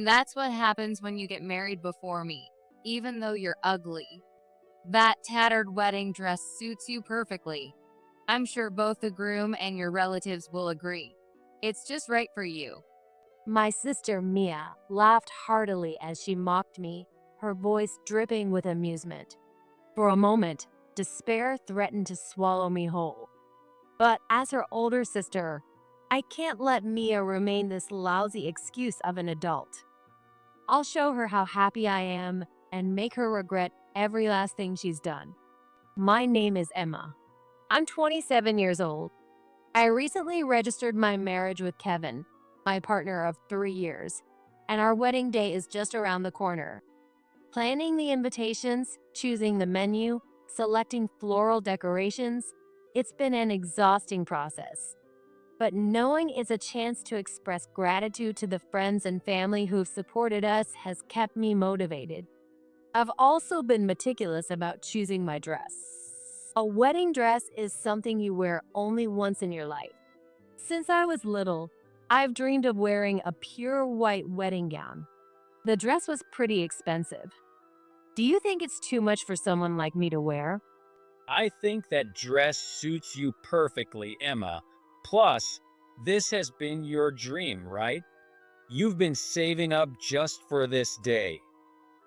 That's what happens when you get married before me, even though you're ugly. That tattered wedding dress suits you perfectly. I'm sure both the groom and your relatives will agree. It's just right for you. My sister Mia laughed heartily as she mocked me, her voice dripping with amusement. For a moment, despair threatened to swallow me whole. But as her older sister, I can't let Mia remain this lousy excuse of an adult. I'll show her how happy I am and make her regret every last thing she's done. My name is Emma. I'm 27 years old. I recently registered my marriage with Kevin, my partner of 3 years, and our wedding day is just around the corner. Planning the invitations, choosing the menu, selecting floral decorations, it's been an exhausting process. But knowing it's a chance to express gratitude to the friends and family who've supported us has kept me motivated. I've also been meticulous about choosing my dress. A wedding dress is something you wear only once in your life. Since I was little, I've dreamed of wearing a pure white wedding gown. The dress was pretty expensive. Do you think it's too much for someone like me to wear? I think that dress suits you perfectly, Emma. Plus, this has been your dream, right? You've been saving up just for this day.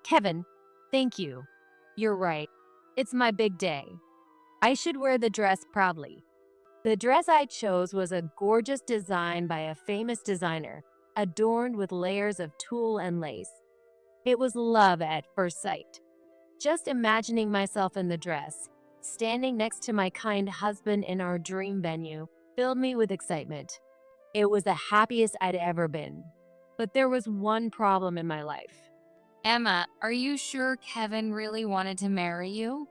Kevin, thank you. You're right. It's my big day. I should wear the dress proudly. The dress I chose was a gorgeous design by a famous designer, adorned with layers of tulle and lace. It was love at first sight. Just imagining myself in the dress, standing next to my kind husband in our dream venue, filled me with excitement. It was the happiest I'd ever been. But there was one problem in my life. Emma, are you sure Kevin really wanted to marry you?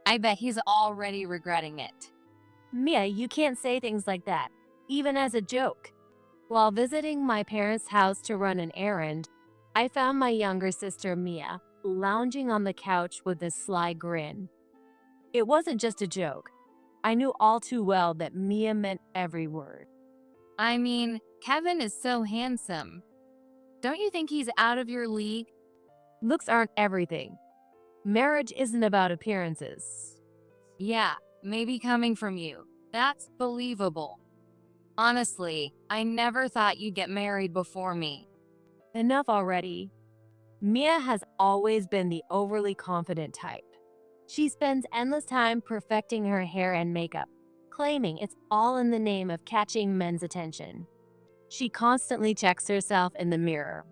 I bet he's already regretting it. Mia, you can't say things like that, even as a joke. While visiting my parents' house to run an errand, I found my younger sister Mia lounging on the couch with a sly grin. It wasn't just a joke. I knew all too well that Mia meant every word. I mean, Kevin is so handsome. Don't you think he's out of your league? Looks aren't everything. Marriage isn't about appearances. Yeah, maybe coming from you. That's believable. Honestly, I never thought you'd get married before me. Enough already. Mia has always been the overly confident type. She spends endless time perfecting her hair and makeup, claiming it's all in the name of catching men's attention. She constantly checks herself in the mirror.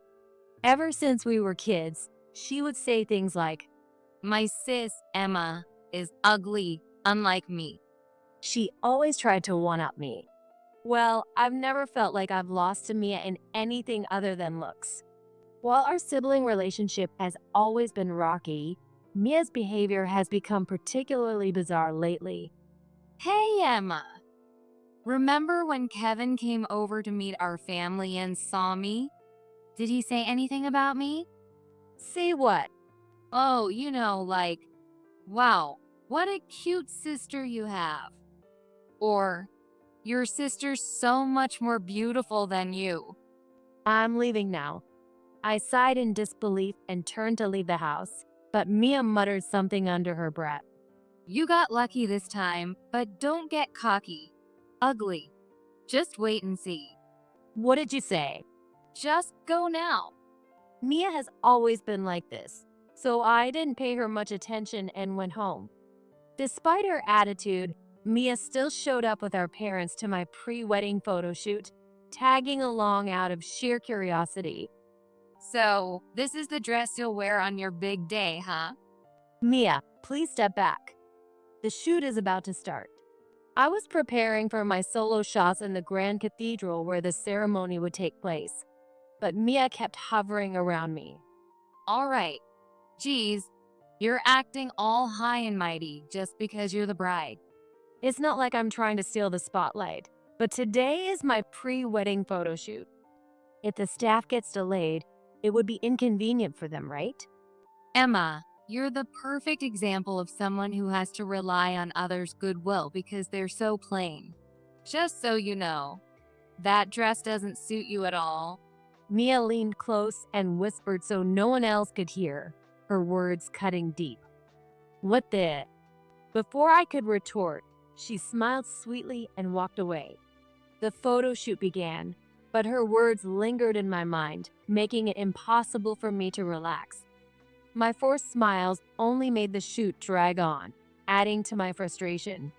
Ever since we were kids, she would say things like, My sis, Emma, is ugly, unlike me. She always tried to one-up me. Well, I've never felt like I've lost to Mia in anything other than looks. While our sibling relationship has always been rocky, Mia's behavior has become particularly bizarre lately. Hey, Emma. Remember when Kevin came over to meet our family and saw me? Did he say anything about me? Say what? Oh, like, wow, what a cute sister you have. Or, your sister's so much more beautiful than you. I'm leaving now. I sighed in disbelief and turned to leave the house, but Mia muttered something under her breath. You got lucky this time, but don't get cocky. Ugly. Just wait and see. What did you say? Just go now. Mia has always been like this, so I didn't pay her much attention and went home. Despite her attitude, Mia still showed up with our parents to my pre-wedding photo shoot, tagging along out of sheer curiosity. So, this is the dress you'll wear on your big day, huh? Mia, please step back. The shoot is about to start. I was preparing for my solo shots in the Grand Cathedral where the ceremony would take place, but Mia kept hovering around me. All right. Geez, you're acting all high and mighty just because you're the bride. It's not like I'm trying to steal the spotlight, but today is my pre-wedding photo shoot. If the staff gets delayed, it would be inconvenient for them, right? Emma, you're the perfect example of someone who has to rely on others' goodwill because they're so plain. Just so you know, that dress doesn't suit you at all. Mia leaned close and whispered so no one else could hear, her words cutting deep. What the? Before I could retort, she smiled sweetly and walked away. The photo shoot began, but her words lingered in my mind, making it impossible for me to relax. My forced smiles only made the shoot drag on, adding to my frustration.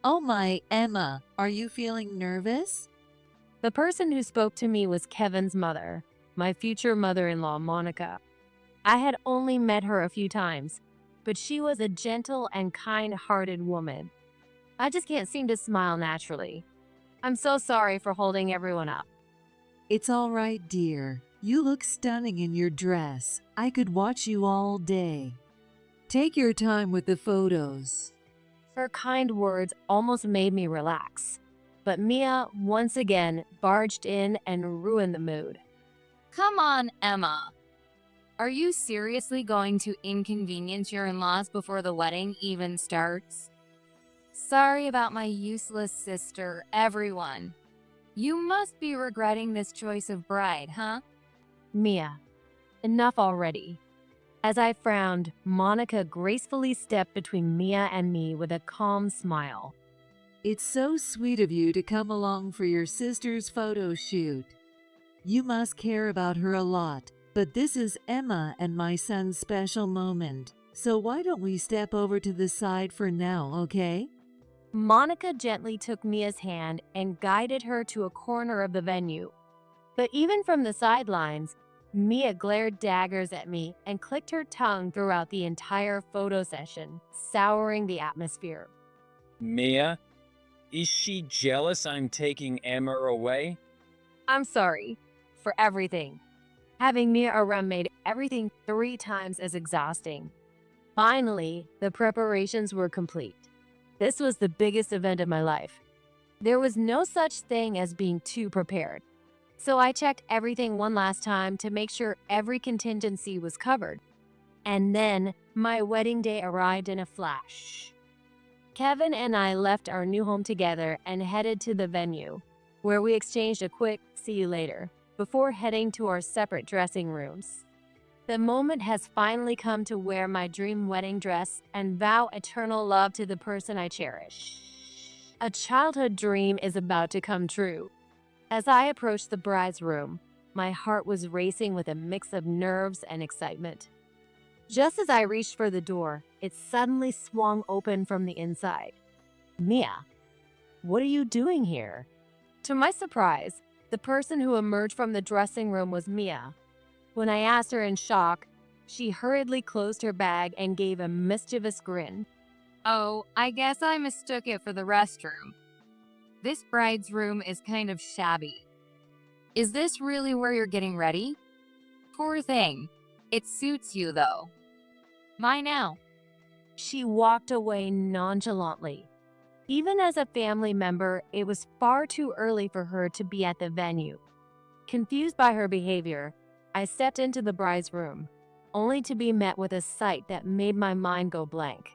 Oh my, Emma, are you feeling nervous? The person who spoke to me was Kevin's mother, my future mother-in-law, Monica. I had only met her a few times, but she was a gentle and kind-hearted woman. I just can't seem to smile naturally. I'm so sorry for holding everyone up. It's all right, dear. You look stunning in your dress. I could watch you all day. Take your time with the photos. Her kind words almost made me relax. But Mia, once again, barged in and ruined the mood. Come on, Emma. Are you seriously going to inconvenience your in-laws before the wedding even starts? Sorry about my useless sister, everyone. You must be regretting this choice of bride, huh? Mia, enough already. As I frowned, Monica gracefully stepped between Mia and me with a calm smile. It's so sweet of you to come along for your sister's photo shoot. You must care about her a lot, but this is Emma and my son's special moment. So why don't we step over to the side for now, okay? Monica gently took Mia's hand and guided her to a corner of the venue. But even from the sidelines, Mia glared daggers at me and clicked her tongue throughout the entire photo session, souring the atmosphere. Mia, is she jealous I'm taking Emma away? I'm sorry for everything. Having Mia around made everything 3 times as exhausting. Finally, the preparations were complete. This was the biggest event of my life. There was no such thing as being too prepared. So I checked everything one last time to make sure every contingency was covered. And then my wedding day arrived in a flash. Kevin and I left our new home together and headed to the venue, where we exchanged a quick "see you later" before heading to our separate dressing rooms. The moment has finally come to wear my dream wedding dress and vow eternal love to the person I cherish. A childhood dream is about to come true. As I approached the bride's room, my heart was racing with a mix of nerves and excitement. Just as I reached for the door, it suddenly swung open from the inside. Mia, what are you doing here? To my surprise, the person who emerged from the dressing room was Mia. When I asked her in shock, she hurriedly closed her bag and gave a mischievous grin. Oh, I guess I mistook it for the restroom. This bride's room is kind of shabby. Is this really where you're getting ready? Poor thing. It suits you, though. Bye now. She walked away nonchalantly. Even as a family member, it was far too early for her to be at the venue. Confused by her behavior, I stepped into the bride's room, only to be met with a sight that made my mind go blank.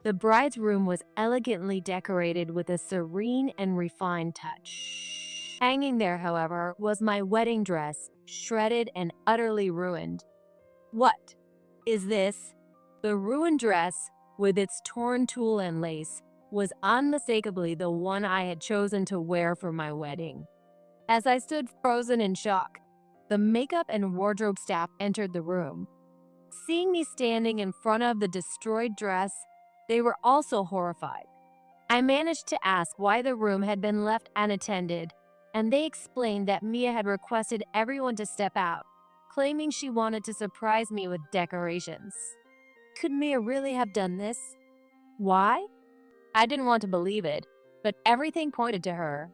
The bride's room was elegantly decorated with a serene and refined touch. Hanging there, however, was my wedding dress, shredded and utterly ruined. What is this? The ruined dress, with its torn tulle and lace, was unmistakably the one I had chosen to wear for my wedding. As I stood frozen in shock, the makeup and wardrobe staff entered the room. Seeing me standing in front of the destroyed dress, they were also horrified. I managed to ask why the room had been left unattended, and they explained that Mia had requested everyone to step out, claiming she wanted to surprise me with decorations. Could Mia really have done this? Why? I didn't want to believe it, but everything pointed to her.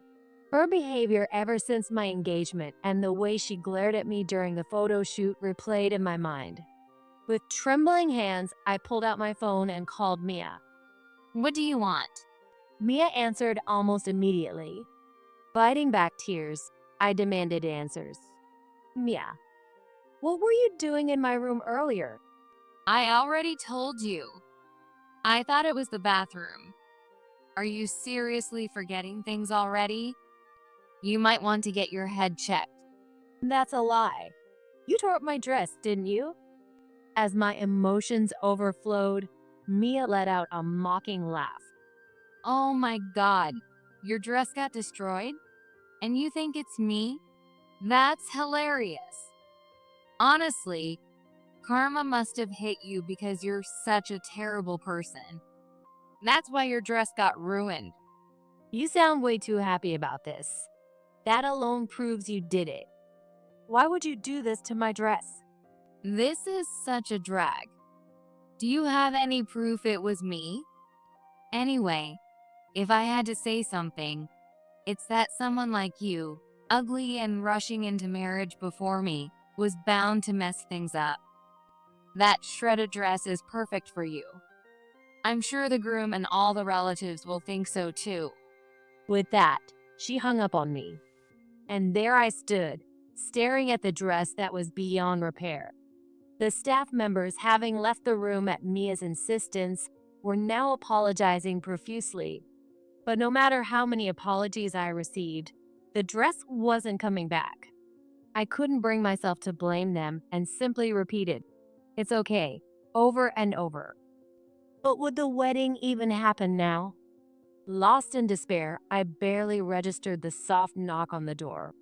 Her behavior ever since my engagement and the way she glared at me during the photo shoot replayed in my mind. With trembling hands, I pulled out my phone and called Mia. What do you want? Mia answered almost immediately. Biting back tears, I demanded answers. Mia, what were you doing in my room earlier? I already told you. I thought it was the bathroom. Are you seriously forgetting things already? You might want to get your head checked. That's a lie. You tore up my dress, didn't you? As my emotions overflowed, Mia let out a mocking laugh. Oh my god, your dress got destroyed? And you think it's me? That's hilarious. Honestly, karma must have hit you because you're such a terrible person. That's why your dress got ruined. You sound way too happy about this. That alone proves you did it. Why would you do this to my dress? This is such a drag. Do you have any proof it was me? Anyway, if I had to say something, it's that someone like you, ugly and rushing into marriage before me, was bound to mess things up. That shredded dress is perfect for you. I'm sure the groom and all the relatives will think so too. With that, she hung up on me. And there I stood, staring at the dress that was beyond repair. The staff members, having left the room at Mia's insistence, were now apologizing profusely. But no matter how many apologies I received, the dress wasn't coming back. I couldn't bring myself to blame them and simply repeated, "It's okay," over and over. But would the wedding even happen now? Lost in despair, I barely registered the soft knock on the door.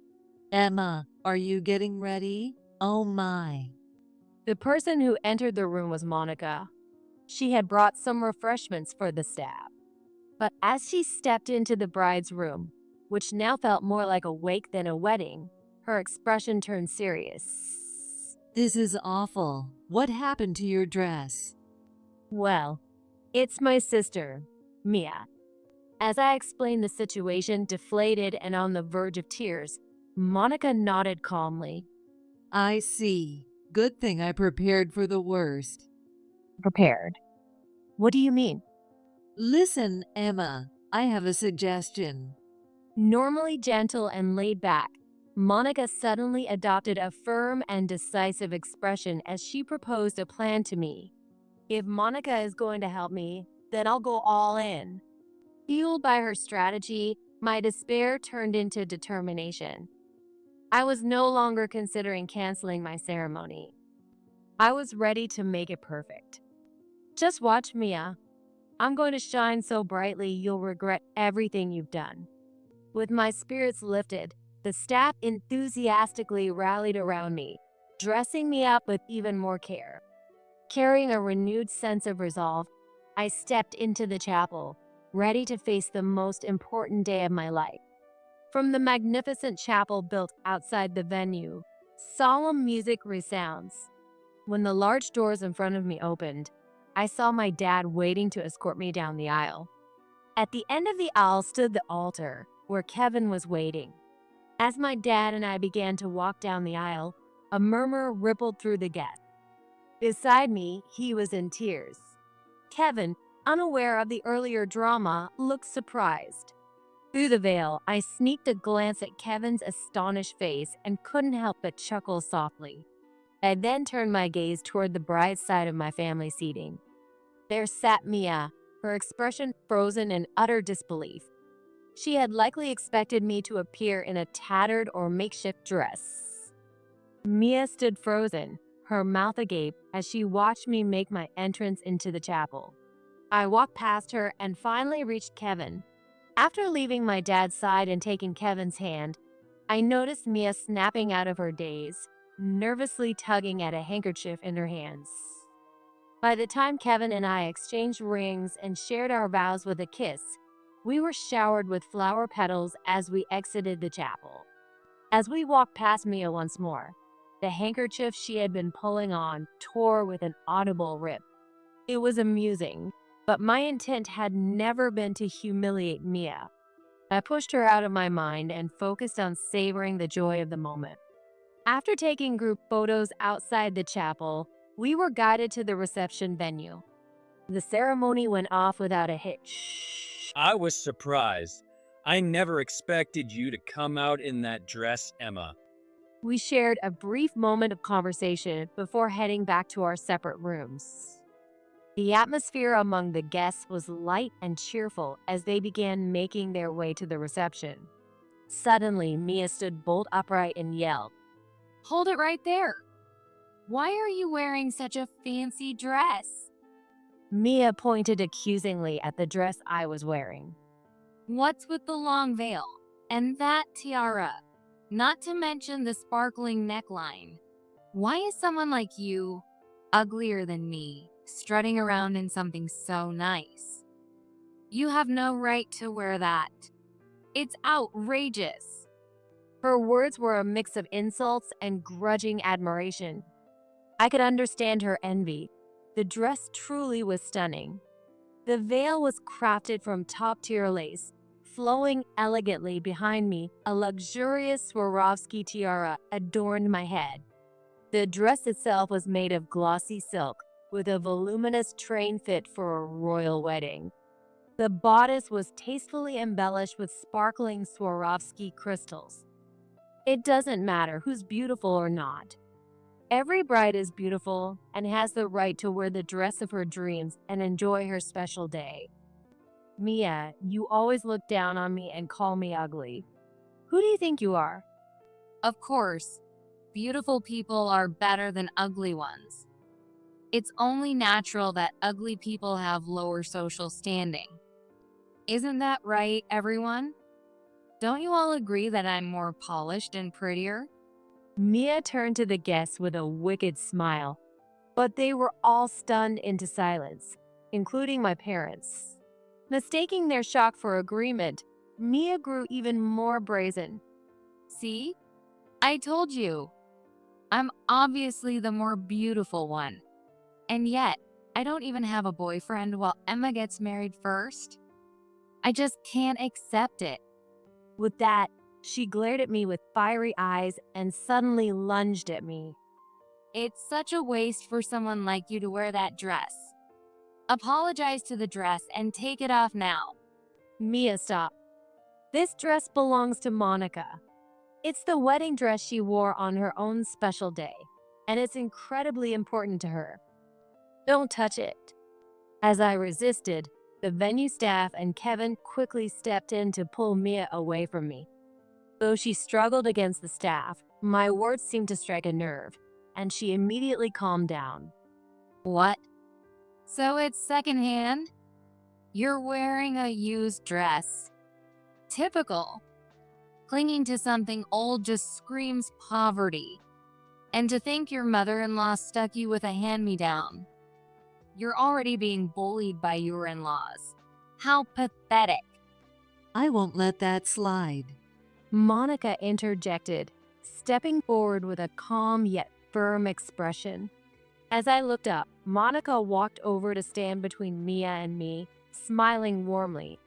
Emma, are you getting ready? Oh my. The person who entered the room was Monica. She had brought some refreshments for the staff. But as she stepped into the bride's room, which now felt more like a wake than a wedding, her expression turned serious. This is awful. What happened to your dress? Well, it's my sister, Mia. As I explained the situation, deflated and on the verge of tears, Monica nodded calmly. I see. Good thing I prepared for the worst. Prepared? What do you mean? Listen, Emma, I have a suggestion. Normally gentle and laid back, Monica suddenly adopted a firm and decisive expression as she proposed a plan to me. If Monica is going to help me, then I'll go all in. Fueled by her strategy, my despair turned into determination. I was no longer considering canceling my ceremony. I was ready to make it perfect. Just watch, Mia. I'm going to shine so brightly you'll regret everything you've done. With my spirits lifted, the staff enthusiastically rallied around me, dressing me up with even more care. Carrying a renewed sense of resolve, I stepped into the chapel, ready to face the most important day of my life. From the magnificent chapel built outside the venue, solemn music resounds. When the large doors in front of me opened, I saw my dad waiting to escort me down the aisle. At the end of the aisle stood the altar, where Kevin was waiting. As my dad and I began to walk down the aisle, a murmur rippled through the guests. Beside me, he was in tears. Kevin, unaware of the earlier drama, looked surprised. Through the veil, I sneaked a glance at Kevin's astonished face and couldn't help but chuckle softly. I then turned my gaze toward the bride's side of my family seating. There sat Mia, her expression frozen in utter disbelief. She had likely expected me to appear in a tattered or makeshift dress. Mia stood frozen, her mouth agape as she watched me make my entrance into the chapel. I walked past her and finally reached Kevin. After leaving my dad's side and taking Kevin's hand, I noticed Mia snapping out of her daze, nervously tugging at a handkerchief in her hands. By the time Kevin and I exchanged rings and shared our vows with a kiss, we were showered with flower petals as we exited the chapel. As we walked past Mia once more, the handkerchief she had been pulling on tore with an audible rip. It was amusing, but my intent had never been to humiliate Mia. I pushed her out of my mind and focused on savoring the joy of the moment. After taking group photos outside the chapel, we were guided to the reception venue. The ceremony went off without a hitch. I was surprised. I never expected you to come out in that dress, Emma. We shared a brief moment of conversation before heading back to our separate rooms. The atmosphere among the guests was light and cheerful as they began making their way to the reception. Suddenly, Mia stood bolt upright and yelled, Hold it right there. Why are you wearing such a fancy dress? Mia pointed accusingly at the dress I was wearing. What's with the long veil and that tiara? Not to mention the sparkling neckline. Why is someone like you, uglier than me, strutting around in something so nice? You have no right to wear that. It's outrageous. Her words were a mix of insults and grudging admiration. I could understand her envy. The dress truly was stunning. The veil was crafted from top-tier lace, flowing elegantly behind me. A luxurious Swarovski tiara adorned my head. The dress itself was made of glossy silk, with a voluminous train fit for a royal wedding. The bodice was tastefully embellished with sparkling Swarovski crystals. It doesn't matter who's beautiful or not. Every bride is beautiful and has the right to wear the dress of her dreams and enjoy her special day. Mia, you always look down on me and call me ugly. Who do you think you are? Of course, beautiful people are better than ugly ones. It's only natural that ugly people have lower social standing. Isn't that right, everyone? Don't you all agree that I'm more polished and prettier? Mia turned to the guests with a wicked smile, but they were all stunned into silence, including my parents. Mistaking their shock for agreement, Mia grew even more brazen. See? I told you. I'm obviously the more beautiful one. And yet, I don't even have a boyfriend while Emma gets married first. I just can't accept it. With that, she glared at me with fiery eyes and suddenly lunged at me. It's such a waste for someone like you to wear that dress. Apologize to the dress and take it off now. Mia, stop. This dress belongs to Monica. It's the wedding dress she wore on her own special day, and it's incredibly important to her. Don't touch it. As I resisted, the venue staff and Kevin quickly stepped in to pull Mia away from me. Though she struggled against the staff, my words seemed to strike a nerve, and she immediately calmed down. What? So it's secondhand? You're wearing a used dress. Typical. Clinging to something old just screams poverty. And to think your mother-in-law stuck you with a hand-me-down. You're already being bullied by your in-laws. How pathetic. I won't let that slide. Monica interjected, stepping forward with a calm yet firm expression. As I looked up, Monica walked over to stand between Mia and me, smiling warmly.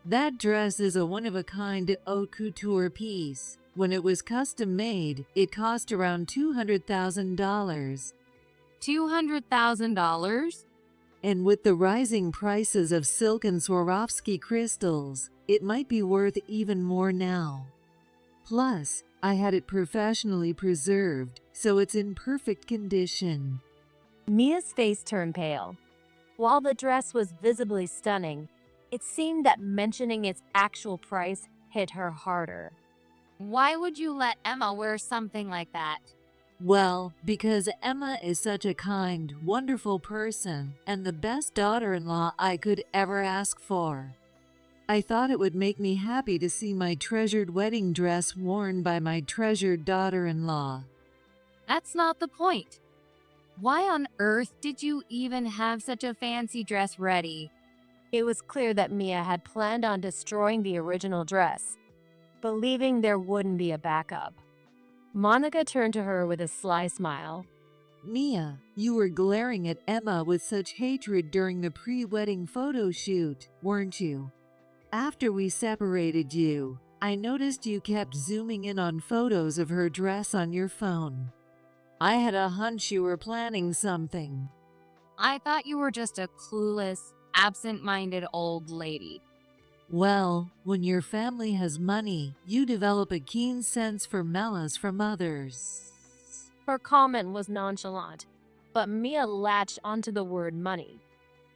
That dress is a one-of-a-kind haute couture piece. When it was custom made, it cost around $200,000. $200,000? And with the rising prices of silk and Swarovski crystals, it might be worth even more now. Plus, I had it professionally preserved, so it's in perfect condition. Mia's face turned pale. While the dress was visibly stunning, it seemed that mentioning its actual price hit her harder. Why would you let Emma wear something like that? Well, because Emma is such a kind, wonderful person and the best daughter-in-law I could ever ask for. I thought it would make me happy to see my treasured wedding dress worn by my treasured daughter-in-law. That's not the point. Why on earth did you even have such a fancy dress ready? It was clear that Mia had planned on destroying the original dress, believing there wouldn't be a backup. Monica turned to her with a sly smile. Mia, you were glaring at Emma with such hatred during the pre-wedding photo shoot, weren't you? After we separated you, I noticed you kept zooming in on photos of her dress on your phone. I had a hunch you were planning something. I thought you were just a clueless, absent-minded old lady. Well, when your family has money, you develop a keen sense for malice from others. Her comment was nonchalant, but Mia latched onto the word money.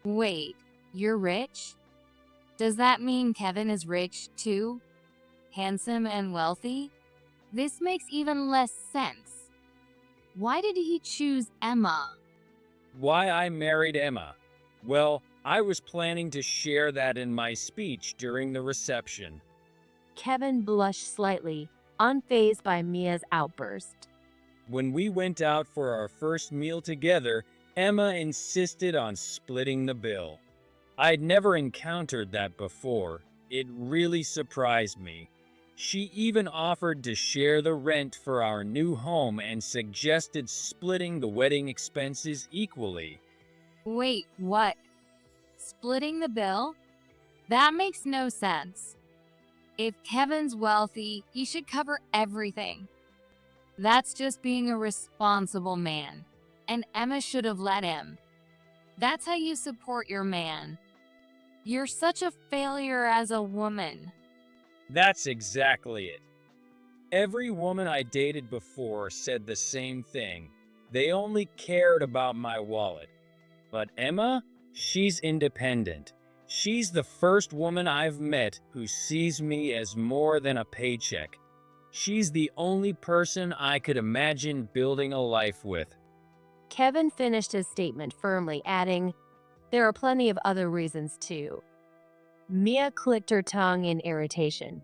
Wait, you're rich? Does that mean Kevin is rich too? Handsome and wealthy? This makes even less sense. Why did he choose Emma? Why I married Emma? Well, I was planning to share that in my speech during the reception. Kevin blushed slightly, unfazed by Mia's outburst. When we went out for our first meal together, Emma insisted on splitting the bill. I'd never encountered that before. It really surprised me. She even offered to share the rent for our new home and suggested splitting the wedding expenses equally. Wait, what? Splitting the bill? That makes no sense. If Kevin's wealthy, he should cover everything. That's just being a responsible man, and Emma should have let him. That's how you support your man. You're such a failure as a woman. That's exactly it. Every woman I dated before said the same thing. They only cared about my wallet. But Emma, she's independent. She's the first woman I've met who sees me as more than a paycheck. She's the only person I could imagine building a life with. Kevin finished his statement firmly, adding, "There are plenty of other reasons too." Mia clicked her tongue in irritation.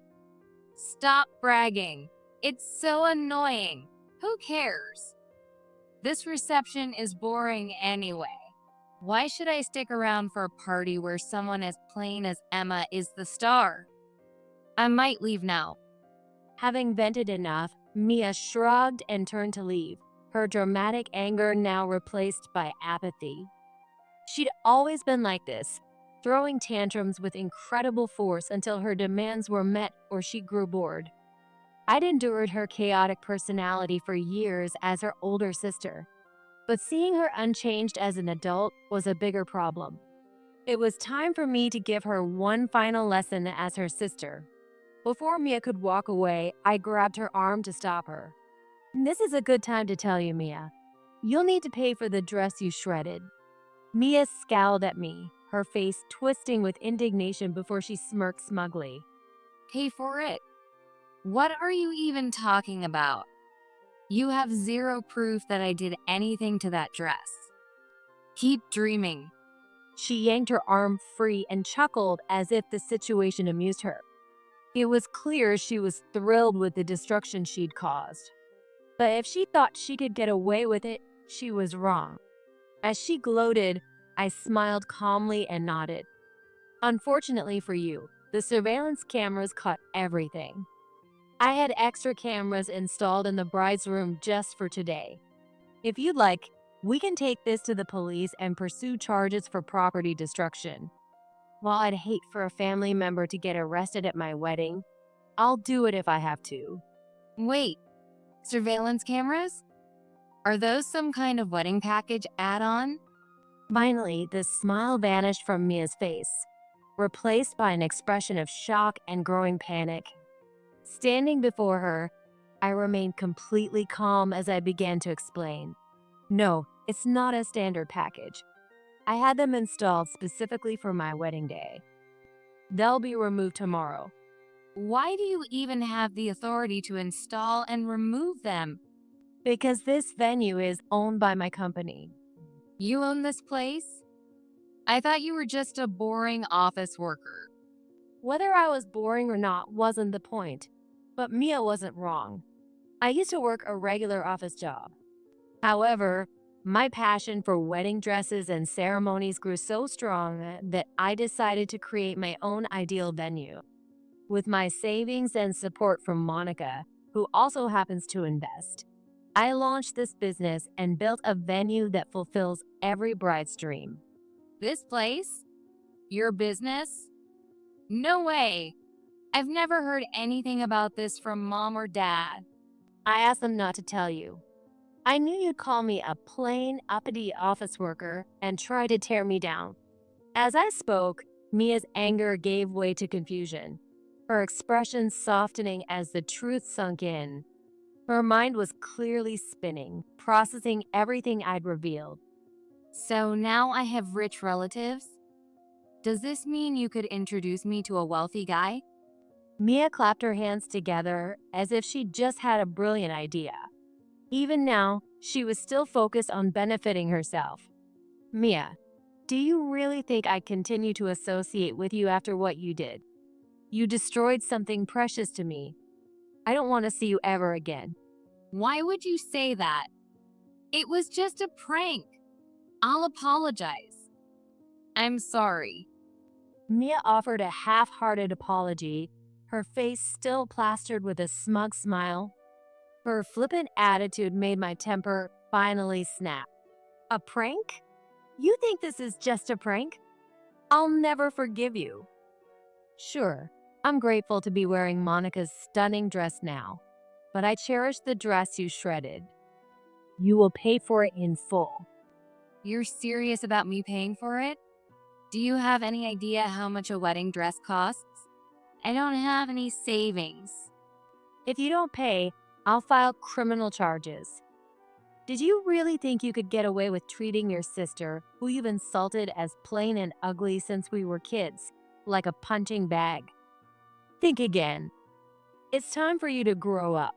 Stop bragging. It's so annoying. Who cares? This reception is boring anyway. Why should I stick around for a party where someone as plain as Emma is the star? I might leave now. Having vented enough, Mia shrugged and turned to leave, her dramatic anger now replaced by apathy. She'd always been like this, throwing tantrums with incredible force until her demands were met or she grew bored. I'd endured her chaotic personality for years as her older sister, but seeing her unchanged as an adult was a bigger problem. It was time for me to give her one final lesson as her sister. Before Mia could walk away, I grabbed her arm to stop her. "This is a good time to tell you, Mia. You'll need to pay for the dress you shredded." Mia scowled at me, her face twisting with indignation before she smirked smugly. Pay for it? What are you even talking about? You have zero proof that I did anything to that dress. Keep dreaming. She yanked her arm free and chuckled as if the situation amused her. It was clear she was thrilled with the destruction she'd caused. But if she thought she could get away with it, she was wrong. As she gloated, I smiled calmly and nodded. Unfortunately for you, the surveillance cameras caught everything. I had extra cameras installed in the bride's room just for today. If you'd like, we can take this to the police and pursue charges for property destruction. While I'd hate for a family member to get arrested at my wedding, I'll do it if I have to. Wait, surveillance cameras? Are those some kind of wedding package add-on? Finally, the smile vanished from Mia's face, replaced by an expression of shock and growing panic. Standing before her, I remained completely calm as I began to explain. No, it's not a standard package. I had them installed specifically for my wedding day. They'll be removed tomorrow. Why do you even have the authority to install and remove them? Because this venue is owned by my company. You own this place? I thought you were just a boring office worker. Whether I was boring or not wasn't the point, but Mia wasn't wrong. I used to work a regular office job. However, my passion for wedding dresses and ceremonies grew so strong that I decided to create my own ideal venue. With my savings and support from Monica, who also happens to invest, I launched this business and built a venue that fulfills every bride's dream. This place? Your business? No way. I've never heard anything about this from Mom or Dad. I asked them not to tell you. I knew you'd call me a plain, uppity office worker and try to tear me down. As I spoke, Mia's anger gave way to confusion, her expression softening as the truth sunk in. Her mind was clearly spinning, processing everything I'd revealed. So now I have rich relatives? Does this mean you could introduce me to a wealthy guy? Mia clapped her hands together as if she'd just had a brilliant idea. Even now, She was still focused on benefiting herself. Mia, do you really think I'd continue to associate with you after what you did? You destroyed something precious to me. I don't want to see you ever again. Why would you say that? It was just a prank. I'll apologize. I'm sorry. Mia offered a half-hearted apology, her face still plastered with a smug smile. Her flippant attitude made my temper finally snap. A prank? You think this is just a prank? I'll never forgive you. Sure, I'm grateful to be wearing Monica's stunning dress now, but I cherish the dress you shredded. You will pay for it in full. You're serious about me paying for it? Do you have any idea how much a wedding dress costs? I don't have any savings. If you don't pay, I'll file criminal charges. Did you really think you could get away with treating your sister, who you've insulted as plain and ugly since we were kids, like a punching bag? Think again. It's time for you to grow up.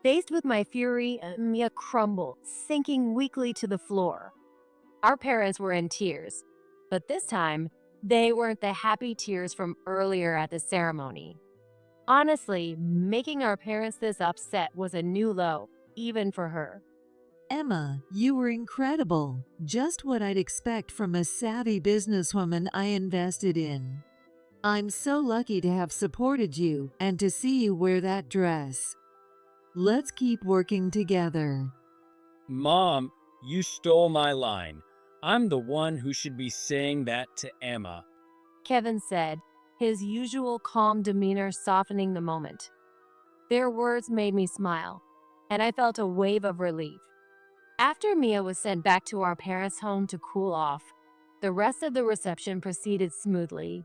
Faced with my fury, Mia crumbled, sinking weakly to the floor. Our parents were in tears, but this time, they weren't the happy tears from earlier at the ceremony. Honestly, making our parents this upset was a new low, even for her. Emma, you were incredible. Just what I'd expect from a savvy businesswoman I invested in. I'm so lucky to have supported you and to see you wear that dress. Let's keep working together. Mom, you stole my line. I'm the one who should be saying that to Emma. Kevin said, his usual calm demeanor softening the moment. Their words made me smile, and I felt a wave of relief. After Mia was sent back to our parents' home to cool off, the rest of the reception proceeded smoothly.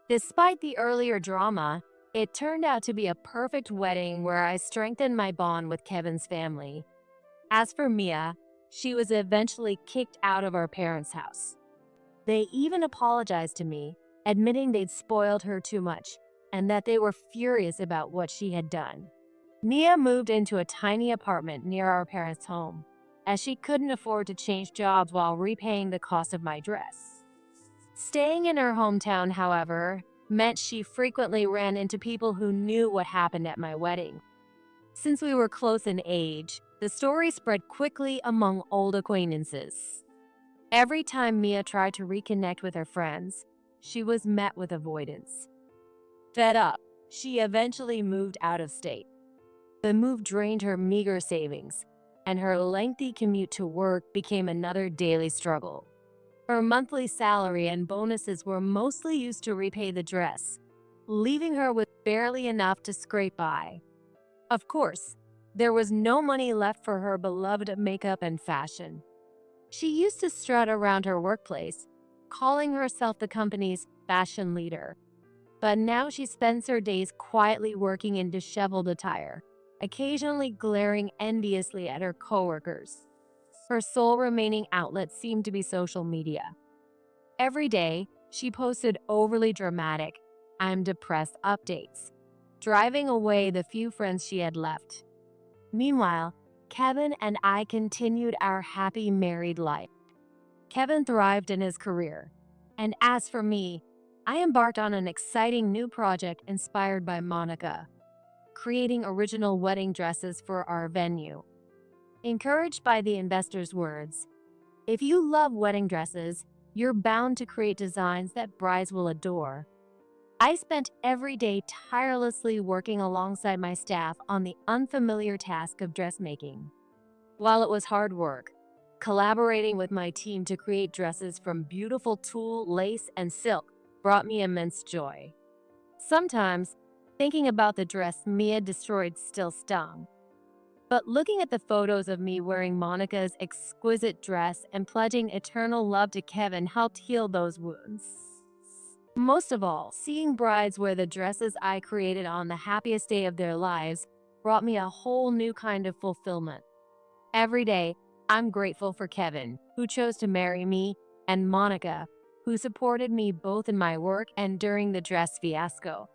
Despite the earlier drama, it turned out to be a perfect wedding where I strengthened my bond with Kevin's family. As for Mia, she was eventually kicked out of our parents' house. They even apologized to me, admitting they'd spoiled her too much and that they were furious about what she had done. Mia moved into a tiny apartment near our parents' home, as she couldn't afford to change jobs while repaying the cost of my dress. Staying in her hometown, however, meant she frequently ran into people who knew what happened at my wedding. Since we were close in age, the story spread quickly among old acquaintances. Every time Mia tried to reconnect with her friends, she was met with avoidance. Fed up, she eventually moved out of state. The move drained her meager savings, and her lengthy commute to work became another daily struggle. Her monthly salary and bonuses were mostly used to repay the dress, leaving her with barely enough to scrape by. Of course, there was no money left for her beloved makeup and fashion. She used to strut around her workplace, calling herself the company's fashion leader. But now she spends her days quietly working in disheveled attire, occasionally glaring enviously at her coworkers. Her sole remaining outlet seemed to be social media. Every day, she posted overly dramatic, "I'm depressed" updates, driving away the few friends she had left. Meanwhile, Kevin and I continued our happy married life. Kevin thrived in his career, and as for me, I embarked on an exciting new project inspired by Monica, creating original wedding dresses for our venue. Encouraged by the investor's words, if you love wedding dresses, you're bound to create designs that brides will adore. I spent every day tirelessly working alongside my staff on the unfamiliar task of dressmaking. While it was hard work, collaborating with my team to create dresses from beautiful tulle, lace, and silk brought me immense joy. Sometimes, thinking about the dress Mia destroyed still stung. But looking at the photos of me wearing Monica's exquisite dress and pledging eternal love to Kevin helped heal those wounds. Most of all, seeing brides wear the dresses I created on the happiest day of their lives brought me a whole new kind of fulfillment. Every day, I'm grateful for Kevin, who chose to marry me, and Monica, who supported me both in my work and during the dress fiasco.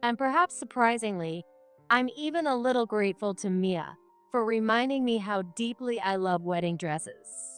And perhaps surprisingly, I'm even a little grateful to Mia for reminding me how deeply I love wedding dresses.